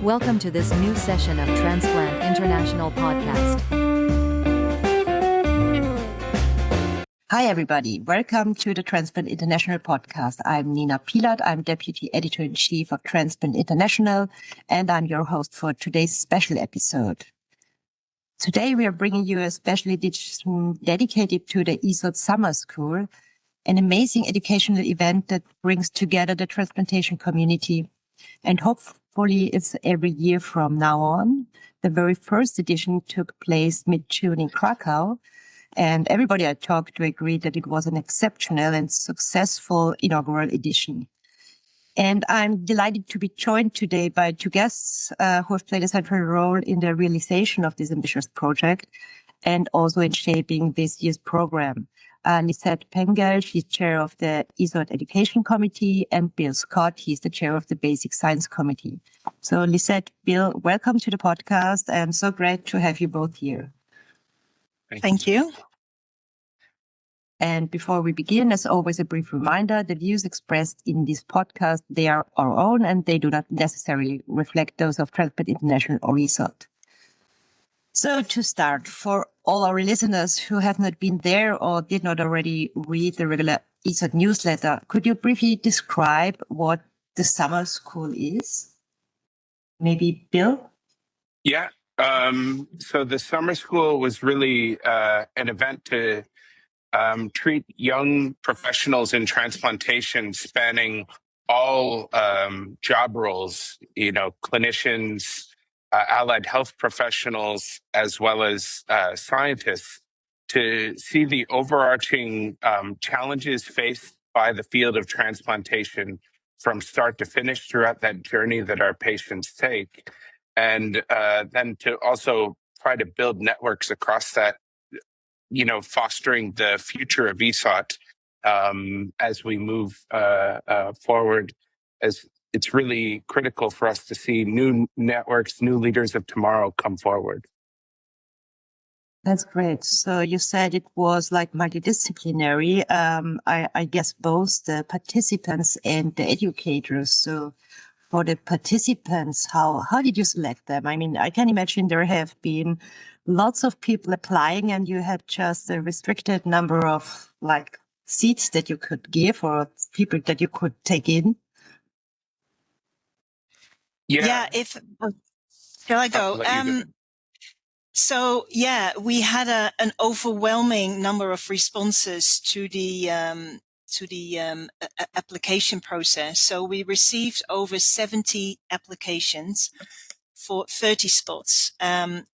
Welcome to this new session of Transplant International podcast. Hi, everybody. Welcome to the Transplant International podcast. I'm Nina Pilat. I'm Deputy Editor-in-Chief of Transplant International, and I'm your host for today's special episode. Today, we are bringing you a special edition dedicated to the ESOT Summer School, an amazing educational event that brings together the transplantation community. And hopefully it's every year from now on. The very first edition took place mid-June in Krakow. And everybody I talked to agreed that it was an exceptional and successful inaugural edition. And I'm delighted to be joined today by two guests who have played a central role in the realization of this ambitious project and also in shaping this year's program. Liset Pengel, she's chair of the ESOT Education Committee, and Bill Scott, he's the chair of the Basic Science Committee. So Liset, Bill, welcome to the podcast. I'm so great to have you both here. Thank you. And before we begin, as always, a brief reminder, the views expressed in this podcast, they are our own and they do not necessarily reflect those of Transplant International or ESOT. So to start, for all our listeners who have not been there or did not already read the regular ESOT newsletter, could you briefly describe what the summer school is? Maybe Bill? Yeah. So the summer school was really an event to treat young professionals in transplantation spanning all job roles, clinicians, allied health professionals, as well as scientists, to see the overarching challenges faced by the field of transplantation from start to finish throughout that journey that our patients take. And then to also try to build networks across that, fostering the future of ESOT as we move forward, as it's really critical for us to see new networks, new leaders of tomorrow come forward. That's great. So you said it was like multidisciplinary. I guess both the participants and the educators. So for the participants, how did you select them? I mean, I can imagine there have been lots of people applying and you had just a restricted number of seats that you could give or people that you could take in. Yeah. Shall I go? We had an overwhelming number of responses to the application process. So we received over 70 applications for 30 spots.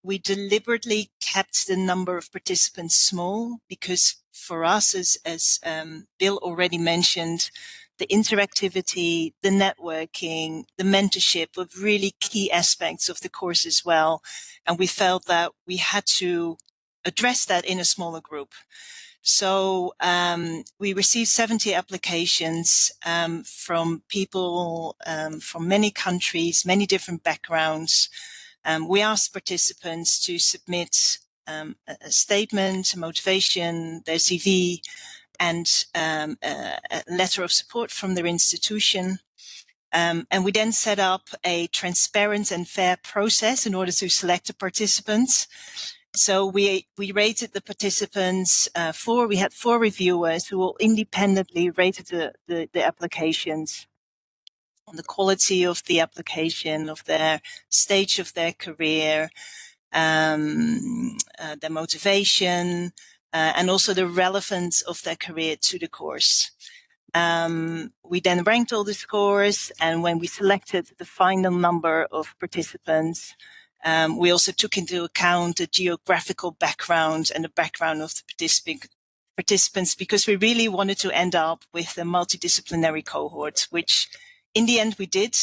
We deliberately kept the number of participants small because for us, as Bill already mentioned, the interactivity, the networking, the mentorship were really key aspects of the course as well. And we felt that we had to address that in a smaller group. So we received 70 applications from people from many countries, many different backgrounds. We asked participants to submit a statement, a motivation, their CV, and a letter of support from their institution. And we then set up a transparent and fair process in order to select the participants. So we rated the participants we had 4 reviewers who all independently rated the applications on the quality of the application, of their stage of their career, their motivation, and also the relevance of their career to the course. We then ranked all the scores, and when we selected the final number of participants, we also took into account the geographical background and the background of the participants because we really wanted to end up with a multidisciplinary cohort, which in the end we did,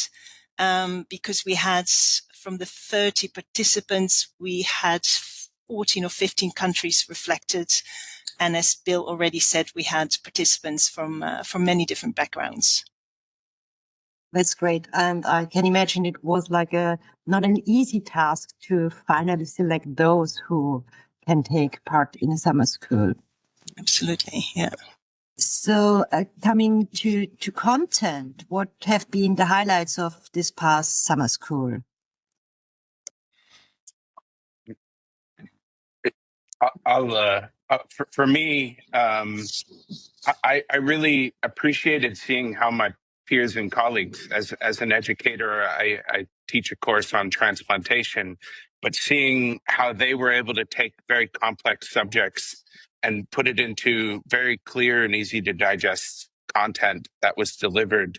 because we had, from the 30 participants, we had 14 or 15 countries reflected. And as Bill already said, we had participants from many different backgrounds. That's great. And I can imagine it was not an easy task to finally select those who can take part in a summer school. Absolutely, yeah. So coming to content, what have been the highlights of this past summer school? For me, I really appreciated seeing how my peers and colleagues, as an educator, I teach a course on transplantation, but seeing how they were able to take very complex subjects and put it into very clear and easy to digest content that was delivered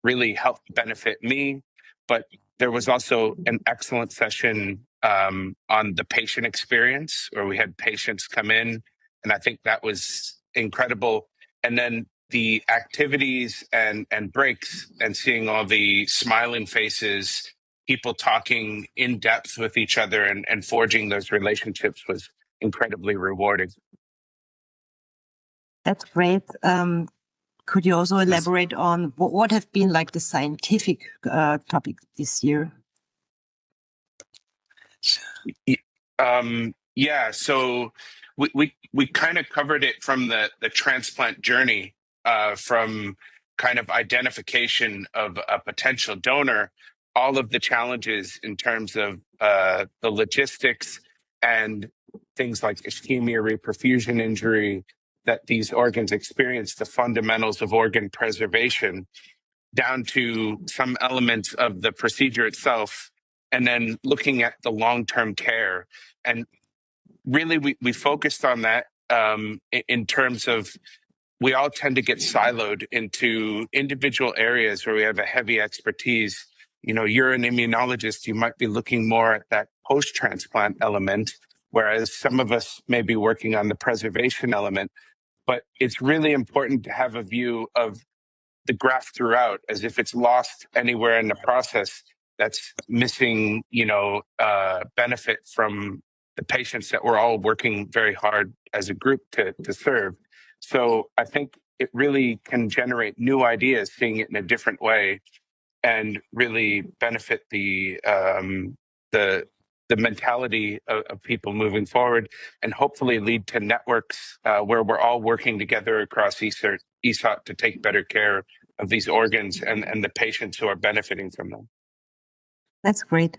really helped benefit me. But there was also an excellent session on the patient experience where we had patients come in, and I think that was incredible. And then the activities and breaks and seeing all the smiling faces, people talking in depth with each other and forging those relationships was incredibly rewarding. That's great. Could you also elaborate on what have been like the scientific topics this year? Yeah, so we kind of covered it from the transplant journey, from kind of identification of a potential donor, all of the challenges in terms of the logistics and things like ischemia, reperfusion injury that these organs experience, the fundamentals of organ preservation, down to some elements of the procedure itself, and then looking at the long-term care. And really, we focused on that in terms of we all tend to get siloed into individual areas where we have a heavy expertise. You know, you're an immunologist, you might be looking more at that post-transplant element, whereas some of us may be working on the preservation element. But it's really important to have a view of the graft throughout, as if it's lost anywhere in the process, that's missing, benefit from the patients that we're all working very hard as a group to serve. So I think it really can generate new ideas, seeing it in a different way, and really benefit the mentality of people moving forward, and hopefully lead to networks where we're all working together across ESOT to take better care of these organs and the patients who are benefiting from them. That's great.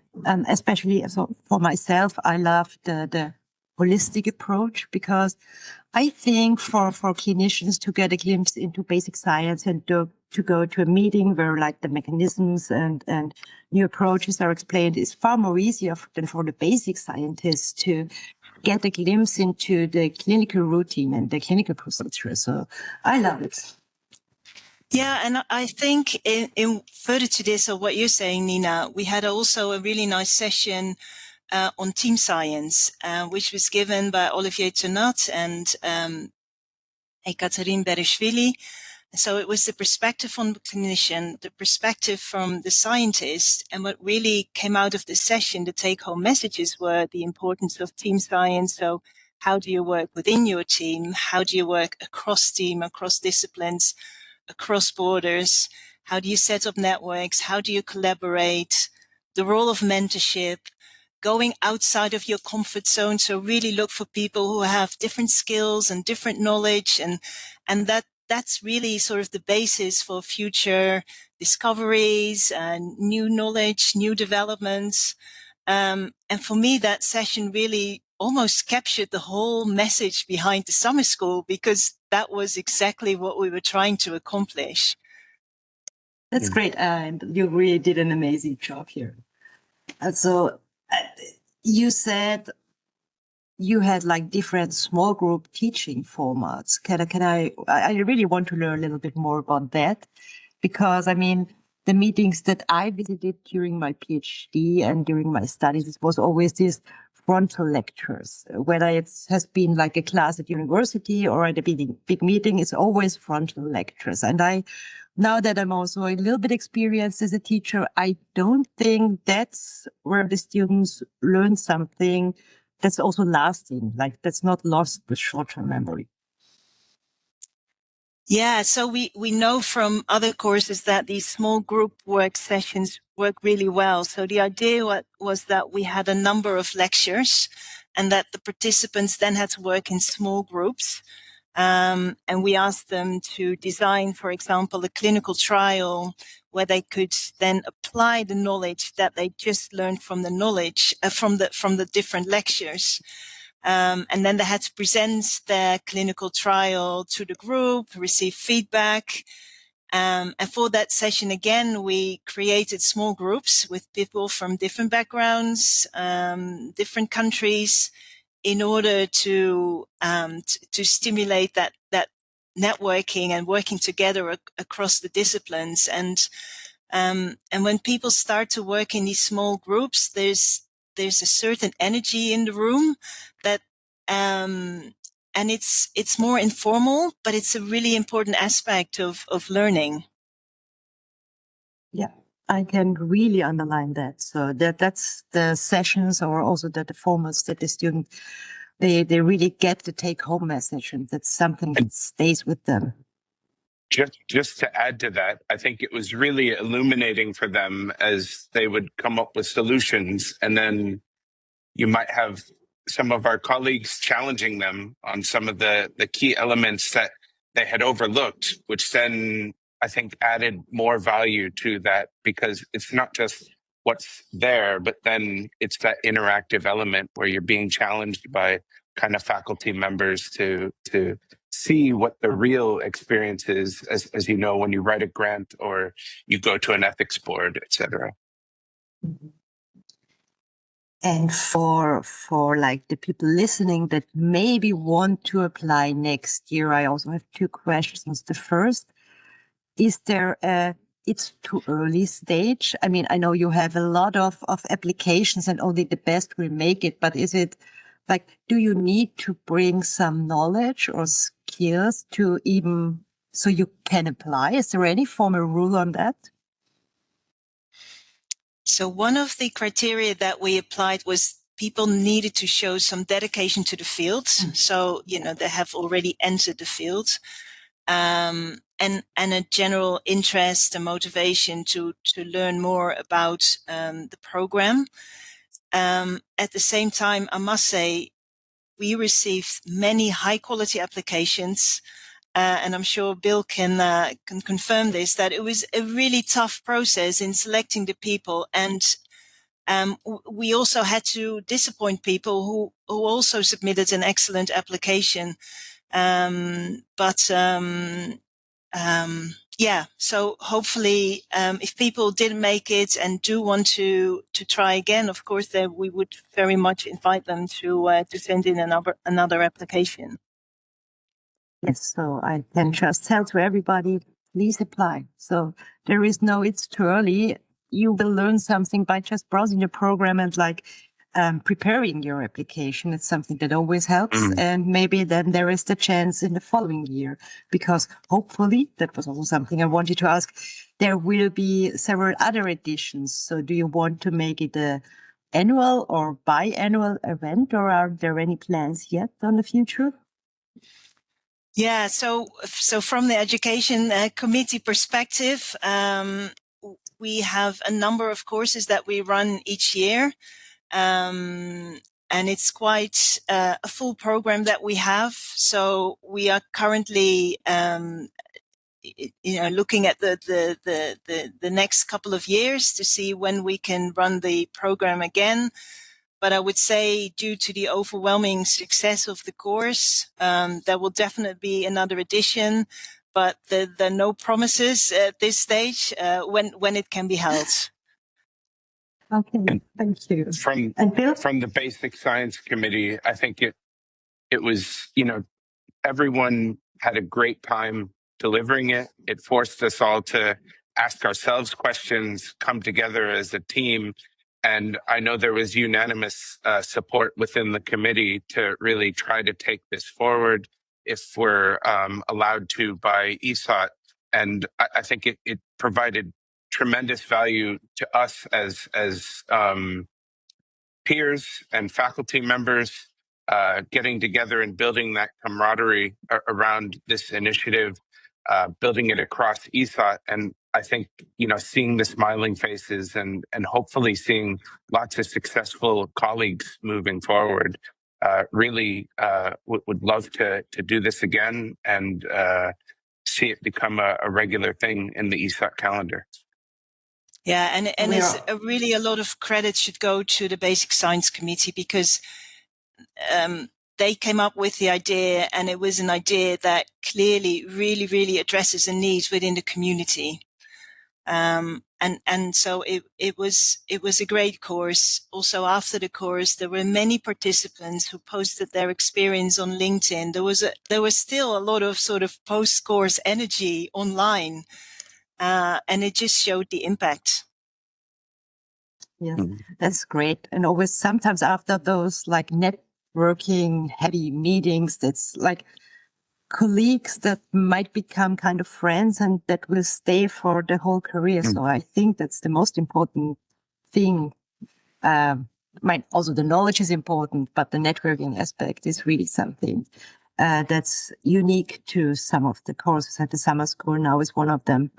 Especially so for myself, I love the holistic approach, because I think for clinicians to get a glimpse into basic science and to go to a meeting where like the mechanisms and new approaches are explained is far more easier than for the basic scientists to get a glimpse into the clinical routine and the clinical procedure. So I love it. Yeah, and I think in further to this, or what you're saying, Nina, we had also a really nice session on team science, which was given by Olivier Tenat and Ekaterine Berishvili. So it was the perspective from the clinician, the perspective from the scientist, and what really came out of the session, the take-home messages were the importance of team science. So how do you work within your team? How do you work across team, across disciplines, across borders? How do you set up networks? How do you collaborate? The role of mentorship, going outside of your comfort zone. So really look for people who have different skills and different knowledge, and that's really sort of the basis for future discoveries and new knowledge, new developments. And for me, that session really almost captured the whole message behind the summer school, because that was exactly what we were trying to accomplish. That's great. And you really did an amazing job here. So you said you had like different small group teaching formats. I really want to learn a little bit more about that, because I mean, the meetings that I visited during my PhD and during my studies, it was always these frontal lectures. Whether it has been like a class at university or at a big meeting, it's always frontal lectures. And now that I'm also a little bit experienced as a teacher, I don't think that's where the students learn something that's also lasting, like that's not lost with short-term memory. Yeah, so we know from other courses that these small group work sessions work really well. So the idea was that we had a number of lectures and that the participants then had to work in small groups. And we asked them to design, for example, a clinical trial where they could then apply the knowledge that they just learned from the knowledge from the different lectures. And then they had to present their clinical trial to the group, receive feedback. And for that session, again, we created small groups with people from different backgrounds, different countries, in order to stimulate that networking and working together across the disciplines. And when people start to work in these small groups, there's a certain energy in the room that and it's more informal, but it's a really important aspect of learning. Yeah, I can really underline that. So that's the sessions, or also the formats that the student, they really get the take home message, and that's something that stays with them. Just to add to that, I think it was really illuminating for them as they would come up with solutions, and then you might have some of our colleagues challenging them on some of the key elements that they had overlooked, which then I think added more value to that, because it's not just what's there, but then it's that interactive element where you're being challenged by kind of faculty members to see what the real experience is, as you know, when you write a grant or you go to an ethics board, et cetera. Mm-hmm. And for like the people listening that maybe want to apply next year, I also have two questions. The first, is there it's too early stage? I mean, I know you have a lot of applications and only the best will make it, but is it like, do you need to bring some knowledge or skills to even, so you can apply? Is there any formal rule on that? So one of the criteria that we applied was people needed to show some dedication to the field. Mm-hmm. So, they have already entered the field. And a general interest and motivation to learn more about the program. At the same time, I must say, we received many high quality applications. And I'm sure Bill can confirm this, that it was a really tough process in selecting the people. And we also had to disappoint people who also submitted an excellent application. So hopefully, if people didn't make it and do want to try again, of course, we would very much invite them to send in another application. Yes, so I can just tell to everybody, please apply. So there is no, it's too early. You will learn something by just browsing the program and preparing your application. It's something that always helps. Mm. And maybe then there is the chance in the following year, because hopefully, that was also something I wanted to ask, there will be several other editions. So do you want to make it a annual or biannual event, or are there any plans yet on the future? Yeah, so from the education committee perspective, we have a number of courses that we run each year. And it's quite a full program that we have. So we are currently, looking at the next couple of years to see when we can run the program again. But I would say, due to the overwhelming success of the course, there will definitely be another edition. But there are no promises at this stage when it can be held. Okay, thank you. From the Basic Science Committee, I think it was, everyone had a great time delivering it. It forced us all to ask ourselves questions, come together as a team. And I know there was unanimous support within the committee to really try to take this forward if we're allowed to by ESOT. And I think it provided tremendous value to us as peers and faculty members, getting together and building that camaraderie around this initiative, building it across ESOT. And I think, seeing the smiling faces and hopefully seeing lots of successful colleagues moving forward, really would love to do this again and see it become a regular thing in the ESOT calendar. Yeah, and it's really a lot of credit should go to the Basic Science Committee, because they came up with the idea, and it was an idea that clearly really, really addresses a need within the community. And so it was a great course. Also, after the course, there were many participants who posted their experience on LinkedIn. There was still a lot of sort of post-course energy online, and it just showed the impact. Yes, that's great. And always sometimes after those like networking heavy meetings, that's like colleagues that might become kind of friends and that will stay for the whole career. So I think that's the most important thing. Also the knowledge is important, but the networking aspect is really something that's unique to some of the courses at the summer school. Now is one of them.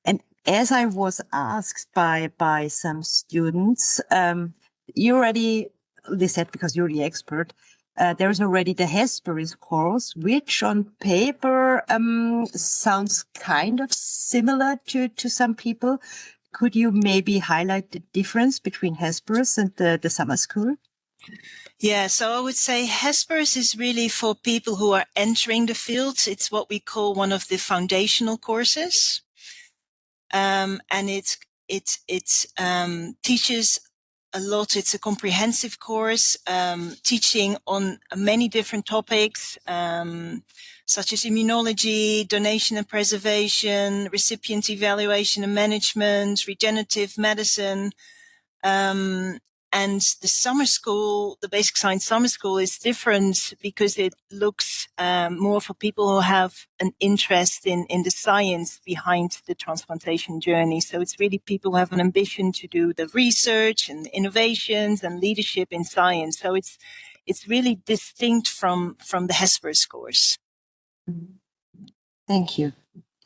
And as I was asked by some students, you already, they said, because you're the expert, there's already the Hesperis course, which on paper sounds kind of similar to some people. Could you maybe highlight the difference between Hesperis and the summer school? Yeah, so I would say Hesperis is really for people who are entering the field. It's what we call one of the foundational courses. And it teaches a lot. It's a comprehensive course, teaching on many different topics, such as immunology, donation and preservation, recipient evaluation and management, regenerative medicine. And the summer school, the Basic Science Summer School, is different because it looks more for people who have an interest in the science behind the transplantation journey. So it's really people who have an ambition to do the research and innovations and leadership in science. So it's really distinct from the Hesperis course. Thank you.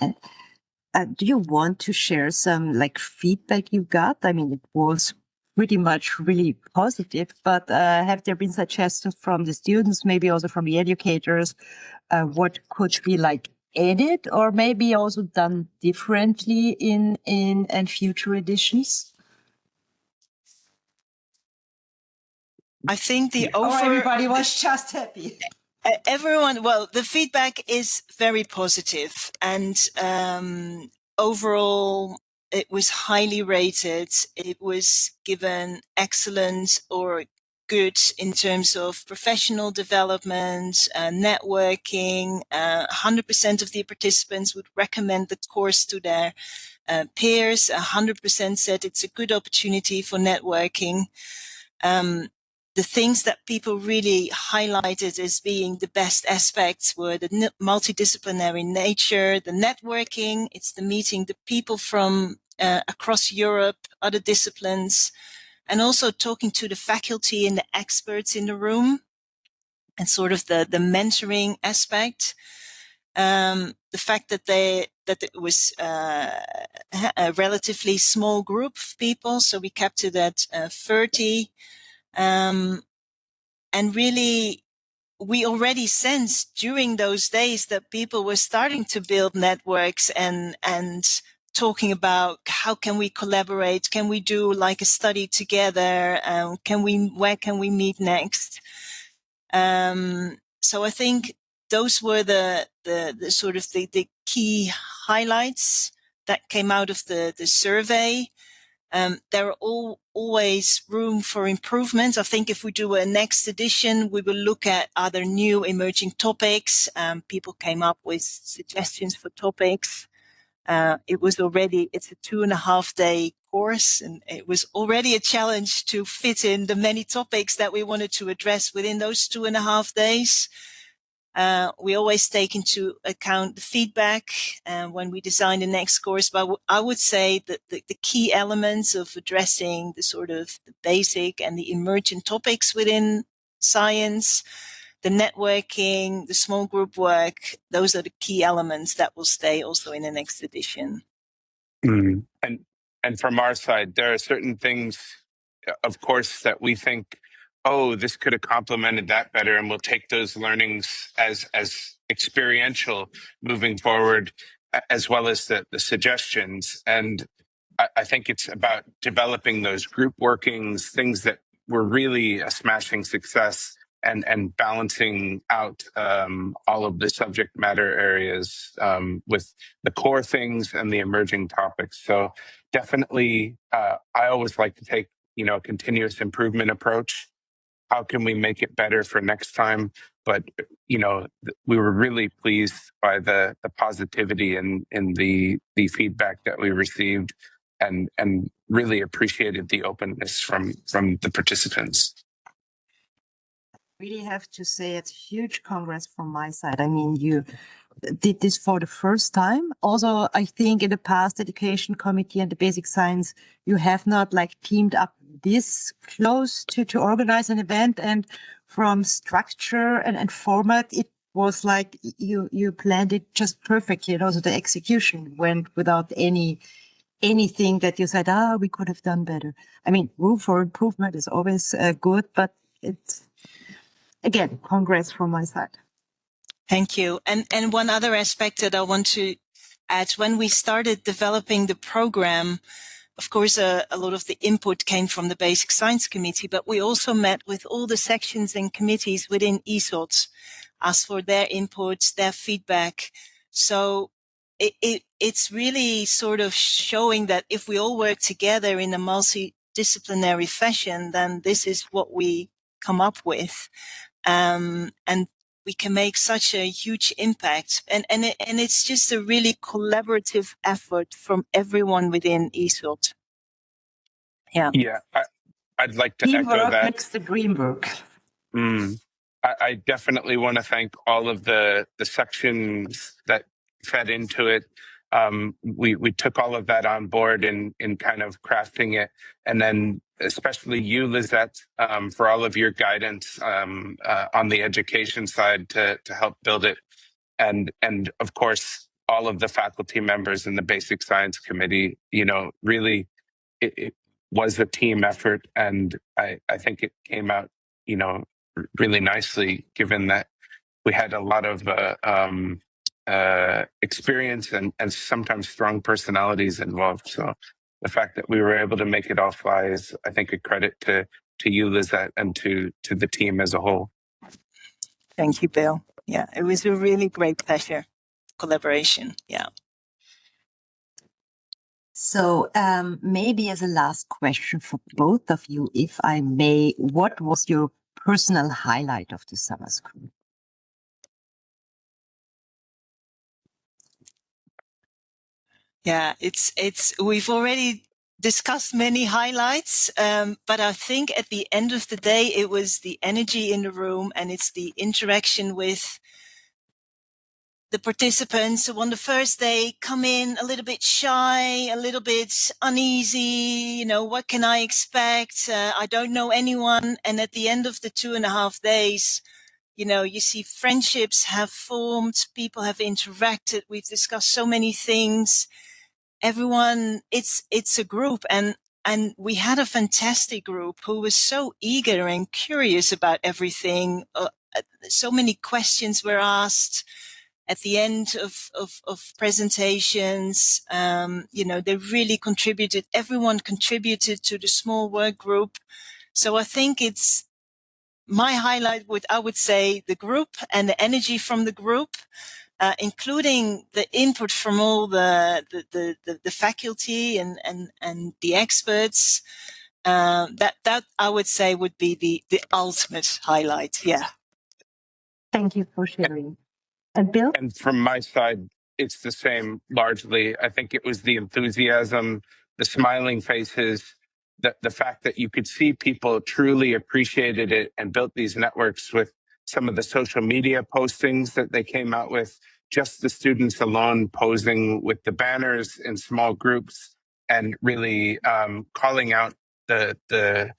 And do you want to share some like feedback you got? I mean, it was pretty much really positive, but have there been suggestions from the students, maybe also from the educators, what could be like added or maybe also done differently in future editions? I think everybody was just happy. Everyone, well, the feedback is very positive, and overall, it was highly rated. It was given excellent or good in terms of professional development, networking. 100% of the participants would recommend the course to their peers. 100% said it's a good opportunity for networking. The things that people really highlighted as being the best aspects were the multidisciplinary nature, the networking, it's the meeting the people from across Europe, other disciplines, and also talking to the faculty and the experts in the room, and sort of the mentoring aspect. The fact that it was a relatively small group of people, so we kept it at 30. And really, we already sensed during those days that people were starting to build networks and talking about how can we collaborate? Can we do like a study together? Where can we meet next? So I think those were the sort of the key highlights that came out of the survey. There are always room for improvement. I think if we do a next edition, we will look at other new emerging topics. People came up with suggestions for topics. It's a 2.5 day course, and it was already a challenge to fit in the many topics that we wanted to address within those 2.5 days. We always take into account the feedback when we design the next course, but I would say that the key elements of addressing the sort of the basic and the emergent topics within science, the networking, the small group work, those are the key elements that will stay also in the next edition. Mm. And from our side, there are certain things, of course, that we think, oh, this could have complemented that better, and we'll take those learnings as experiential moving forward, as well as the suggestions. And I think it's about developing those group workings, things that were really a smashing success and balancing out all of the subject matter areas with the core things and the emerging topics. So definitely, I always like to take, a continuous improvement approach. How can we make it better for next time? But, we were really pleased by the positivity and the feedback that we received and really appreciated the openness from the participants. Really have to say it's huge congrats from my side. I mean, you did this for the first time. Also, I think in the past education committee and the basic science, you have not teamed up this close to organize an event, and from structure and format, it was like you planned it just perfectly. And also the execution went without anything that you said, we could have done better. I mean, room for improvement is always good, but it's, again, congrats from my side. Thank you. And one other aspect that I want to add, when we started developing the program, of course, a lot of the input came from the Basic Science Committee, but we also met with all the sections and committees within ESOT, asked for their inputs, their feedback. So it's really sort of showing that if we all work together in a multidisciplinary fashion, then this is what we come up with. And we can make such a huge impact. And it's just a really collaborative effort from everyone within ESOT. Yeah. Yeah, I'd like to Teamwork echo that. makes the dream work. I definitely want to thank all of the sections that fed into it. We took all of that on board in kind of crafting it, and then especially you, Liset, for all of your guidance on the education side to help build it, and of course all of the faculty members in the Basic Science Committee. Really, it was a team effort, and I think it came out, really nicely, given that we had a lot of experience and sometimes strong personalities involved. So the fact that we were able to make it all fly is, I think, a credit to you, Liset, and to the team as a whole. Thank you, Bill. Yeah, it was a really great pleasure. Collaboration. Yeah. So maybe as a last question for both of you, if I may, what was your personal highlight of the summer school? Yeah, we've already discussed many highlights, but I think at the end of the day, it was the energy in the room, and it's the interaction with the participants who on the first day come in a little bit shy, a little bit uneasy. What can I expect? I don't know anyone. And at the end of the 2.5 days, you see friendships have formed, people have interacted. We've discussed so many things. Everyone, it's a group, and we had a fantastic group who was so eager and curious about everything. So many questions were asked at the end of presentations. They really contributed. Everyone contributed to the small work group. So I think it's my highlight I would say the group and the energy from the group, including the input from all the faculty and the experts. That I would say would be the ultimate highlight. Yeah. Thank you for sharing. And Bill? And from my side, it's the same largely. I think it was the enthusiasm, the smiling faces, the fact that you could see people truly appreciated it and built these networks with some of the social media postings that they came out with, just the students alone posing with the banners in small groups and really calling out the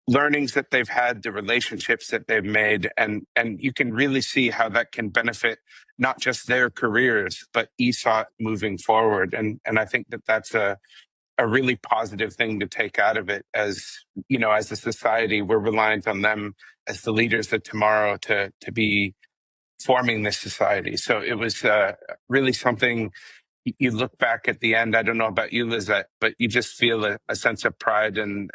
learnings that they've had, the relationships that they've made, and you can really see how that can benefit not just their careers, but ESOT moving forward. And I think that that's a really positive thing to take out of it. As as a society, we're reliant on them as the leaders of tomorrow to be forming this society. So it was really something. You look back at the end. I don't know about you, Liset, but you just feel a sense of pride and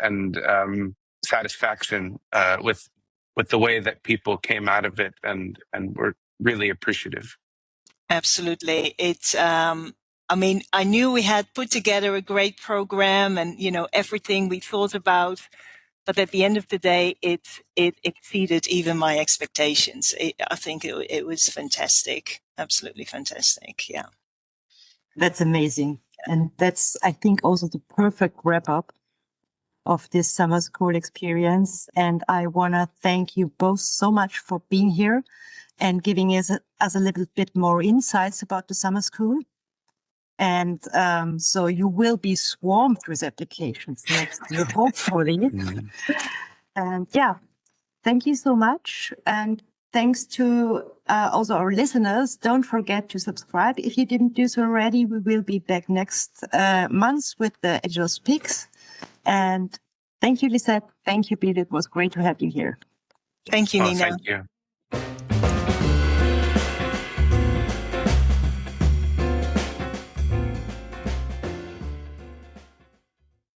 satisfaction with the way that people came out of it, and were really appreciative. Absolutely. It's, I mean, I knew we had put together a great program and, everything we thought about, but at the end of the day, it exceeded even my expectations. I think it was fantastic. Absolutely fantastic. Yeah. That's amazing. And that's, I think, also the perfect wrap up of this summer school experience. And I want to thank you both so much for being here and giving us a little bit more insights about the summer school. And so you will be swarmed with applications next year, hopefully. And yeah, thank you so much. And thanks to also our listeners. Don't forget to subscribe if you didn't do so already. We will be back next month with the Agile Picks. And thank you, Liset. Thank you, Bill. It was great to have you here. Thank you, Nina. Thank you.